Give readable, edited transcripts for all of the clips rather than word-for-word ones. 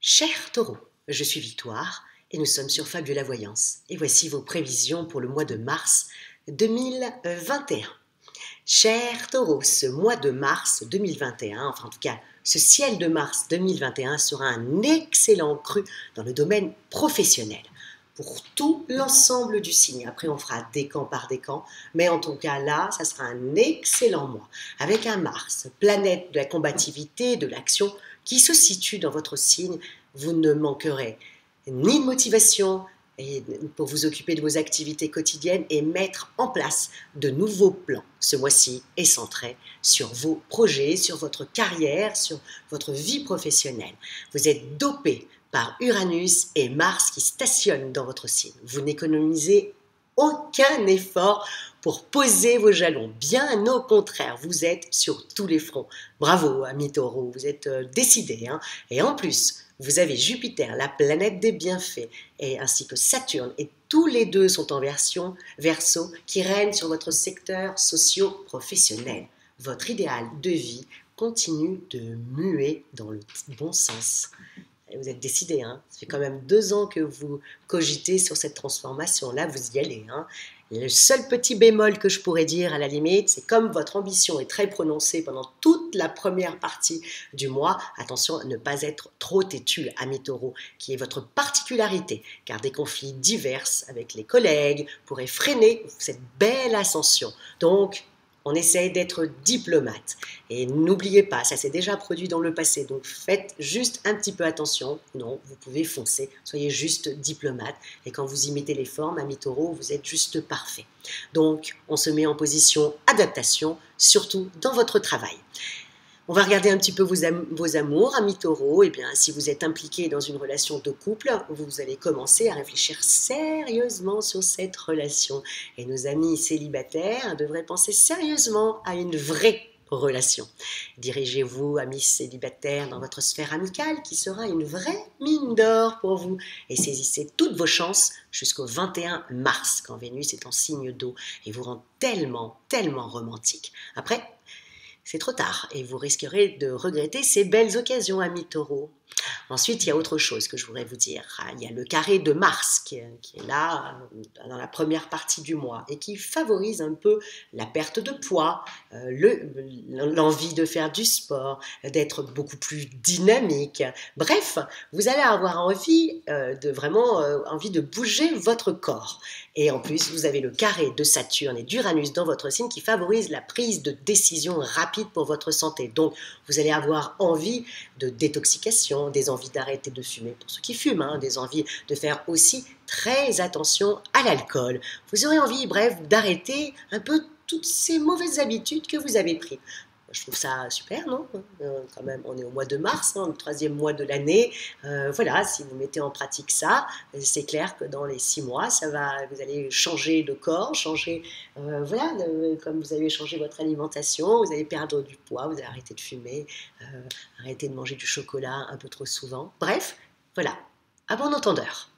Chers taureaux, je suis Victoire et nous sommes sur Fable de la Voyance. Et voici vos prévisions pour le mois de mars 2021. Chers taureaux, ce mois de mars 2021, enfin en tout cas ce ciel de mars 2021 sera un excellent cru dans le domaine professionnel pour tout l'ensemble du signe. Après, on fera décan par décan, mais en tout cas là, ça sera un excellent mois avec un Mars, planète de la combativité, de l'action, qui se situe dans votre signe. Vous ne manquerez ni de motivation pour vous occuper de vos activités quotidiennes et mettre en place de nouveaux plans. Ce mois-ci est centré sur vos projets, sur votre carrière, sur votre vie professionnelle. Vous êtes dopé par Uranus et Mars qui stationnent dans votre signe. Vous n'économisez aucun effort pour poser vos jalons. Bien au contraire, vous êtes sur tous les fronts. Bravo, amis taureaux, vous êtes décidés. Et en plus, vous avez Jupiter, la planète des bienfaits, ainsi que Saturne, et tous les deux sont en Verseau, qui règnent sur votre secteur socio-professionnel. Votre idéal de vie continue de muer dans le bon sens. Vous êtes décidés, ça fait quand même 2 ans que vous cogitez sur cette transformation-là, vous y allez. Le seul petit bémol que je pourrais dire à la limite, c'est comme votre ambition est très prononcée pendant toute la première partie du mois, attention à ne pas être trop têtu, amis taureaux, qui est votre particularité, car des conflits divers avec les collègues pourraient freiner cette belle ascension. Donc, on essaye d'être diplomate. Et n'oubliez pas, ça s'est déjà produit dans le passé, donc faites juste un petit peu attention. Non, vous pouvez foncer, soyez juste diplomate. Et quand vous imitez les formes, amis taureaux, vous êtes juste parfait. Donc, on se met en position adaptation, surtout dans votre travail. On va regarder un petit peu vos amours, amis taureaux. Eh bien, si vous êtes impliqué dans une relation de couple, vous allez commencer à réfléchir sérieusement sur cette relation. Et nos amis célibataires devraient penser sérieusement à une vraie relation. Dirigez-vous, amis célibataires, dans votre sphère amicale qui sera une vraie mine d'or pour vous. Et saisissez toutes vos chances jusqu'au 21 mars, quand Vénus est en signe d'eau et vous rend tellement, tellement romantique. Après, c'est trop tard et vous risquerez de regretter ces belles occasions, amis taureaux. Ensuite, il y a autre chose que je voudrais vous dire. Il y a le carré de Mars qui est là dans la première partie du mois et qui favorise un peu la perte de poids, l'envie de faire du sport, d'être beaucoup plus dynamique. Bref, vous allez avoir envie envie de bouger votre corps. Et en plus, vous avez le carré de Saturne et d'Uranus dans votre signe qui favorise la prise de décision rapide pour votre santé. Donc, vous allez avoir envie de détoxication, des envies d'arrêter de fumer pour ceux qui fument, des envies de faire aussi très attention à l'alcool. Vous aurez envie, bref, d'arrêter un peu toutes ces mauvaises habitudes que vous avez prises. Je trouve ça super, non? Quand même, on est au mois de mars, le 3e mois de l'année. Voilà, si vous mettez en pratique ça, c'est clair que dans les 6 mois, vous allez changer de corps, comme vous avez changé votre alimentation, vous allez perdre du poids, vous allez arrêter de fumer, arrêter de manger du chocolat un peu trop souvent. Bref, voilà, à bon entendeur.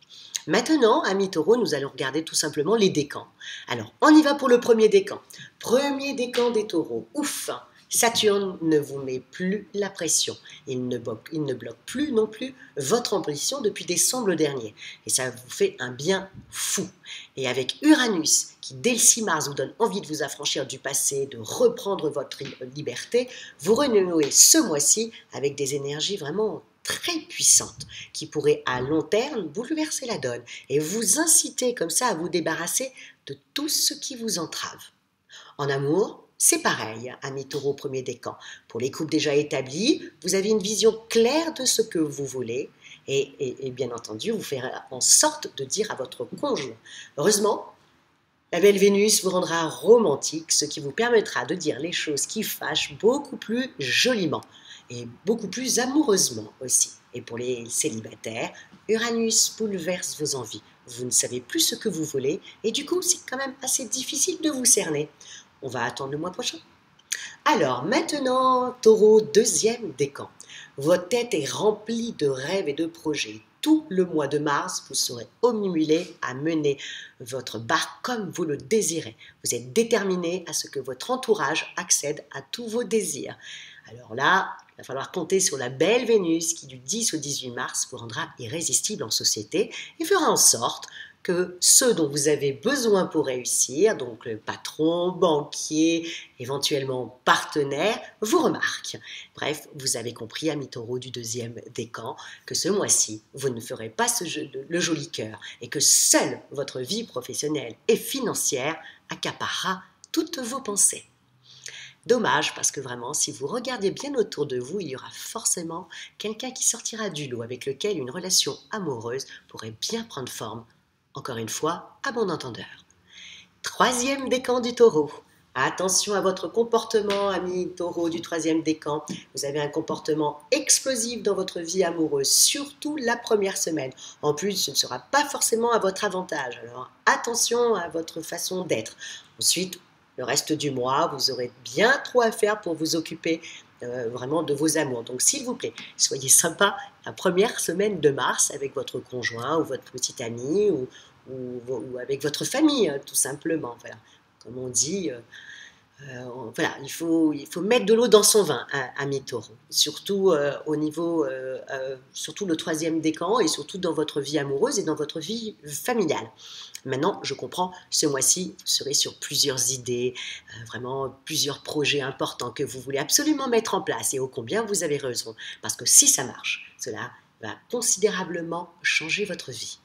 Maintenant, amis taureaux, nous allons regarder tout simplement les décans. Alors, on y va pour le premier décan. Premier décan des taureaux, ouf! Saturne ne vous met plus la pression. Il ne bloque plus non plus votre ambition depuis décembre dernier. Et ça vous fait un bien fou. Et avec Uranus, qui dès le 6 mars vous donne envie de vous affranchir du passé, de reprendre votre liberté, vous renouez ce mois-ci avec des énergies vraiment très puissantes qui pourraient à long terme bouleverser la donne et vous inciter comme ça à vous débarrasser de tout ce qui vous entrave. En amour, c'est pareil, amis taureaux premier décan. Pour les couples déjà établis, vous avez une vision claire de ce que vous voulez et bien entendu, vous ferez en sorte de dire à votre conjoint. Heureusement, la belle Vénus vous rendra romantique, ce qui vous permettra de dire les choses qui fâchent beaucoup plus joliment et beaucoup plus amoureusement aussi. Et pour les célibataires, Uranus bouleverse vos envies. Vous ne savez plus ce que vous voulez et du coup, c'est quand même assez difficile de vous cerner. On va attendre le mois prochain. Alors maintenant, taureau, 2e décan. Votre tête est remplie de rêves et de projets. Tout le mois de mars, vous serez omnibulé à mener votre barque comme vous le désirez. Vous êtes déterminé à ce que votre entourage accède à tous vos désirs. Alors là, va falloir compter sur la belle Vénus qui, du 10 au 18 mars, vous rendra irrésistible en société et fera en sorte que ceux dont vous avez besoin pour réussir, donc le patron, banquier, éventuellement partenaire, vous remarquent. Bref, vous avez compris, amis taureaux du deuxième décan, que ce mois-ci, vous ne ferez pas le joli cœur et que seule votre vie professionnelle et financière accaparera toutes vos pensées. Dommage, parce que vraiment, si vous regardez bien autour de vous, il y aura forcément quelqu'un qui sortira du lot avec lequel une relation amoureuse pourrait bien prendre forme. Encore une fois, à bon entendeur. Troisième décan du taureau. Attention à votre comportement, amis taureaux du troisième décan. Vous avez un comportement explosif dans votre vie amoureuse, surtout la première semaine. En plus, ce ne sera pas forcément à votre avantage. Alors, attention à votre façon d'être. Ensuite, le reste du mois, vous aurez bien trop à faire pour vous occuper vraiment de vos amours. Donc, s'il vous plaît, soyez sympa la première semaine de mars avec votre conjoint ou votre petit ami ou avec votre famille, tout simplement. Voilà. Comme on dit, voilà, il faut mettre de l'eau dans son vin, ami taureau. Surtout au niveau, surtout le troisième décan et surtout dans votre vie amoureuse et dans votre vie familiale. Maintenant, je comprends, ce mois-ci, vous serez sur plusieurs idées, vraiment plusieurs projets importants que vous voulez absolument mettre en place et ô combien vous avez raison. Parce que si ça marche, cela va considérablement changer votre vie.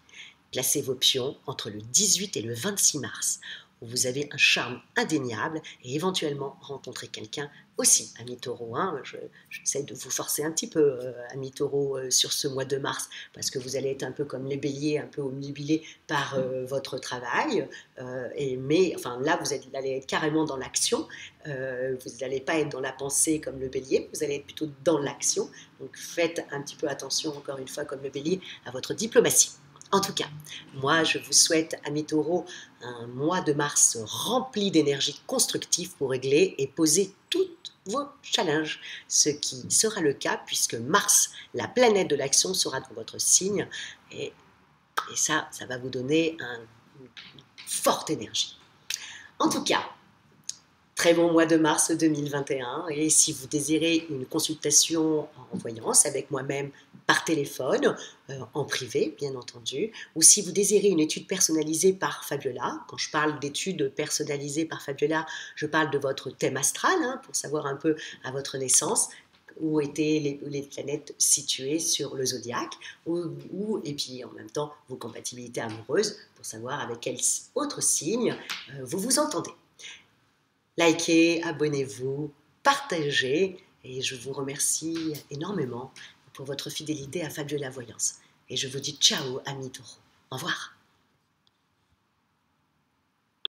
Placez vos pions entre le 18 et le 26 mars, où vous avez un charme indéniable et éventuellement rencontrer quelqu'un aussi, ami taureau. Hein. J'essaie de vous forcer un petit peu, ami taureau, sur ce mois de mars, parce que vous allez être un peu comme les béliers, un peu omnubilés par votre travail. Mais enfin, là, vous allez être carrément dans l'action. Vous n'allez pas être dans la pensée comme le bélier, vous allez être plutôt dans l'action. Donc faites un petit peu attention, encore une fois, comme le bélier, à votre diplomatie. En tout cas, moi je vous souhaite, amis taureaux, un mois de mars rempli d'énergie constructive pour régler et poser tous vos challenges, ce qui sera le cas puisque Mars, la planète de l'action, sera dans votre signe et ça va vous donner une forte énergie. En tout cas, très bon mois de mars 2021 et si vous désirez une consultation en voyance avec moi-même par téléphone, en privé bien entendu, ou si vous désirez une étude personnalisée par Fabiola, quand je parle d'études personnalisées par Fabiola, je parle de votre thème astral, hein, pour savoir un peu à votre naissance, où étaient les planètes situées sur le zodiaque, et puis en même temps vos compatibilités amoureuses, pour savoir avec quel autre signe vous vous entendez. Likez, abonnez-vous, partagez et je vous remercie énormément pour votre fidélité à Fabiola Voyance. Et je vous dis ciao, amis taureaux. Au revoir.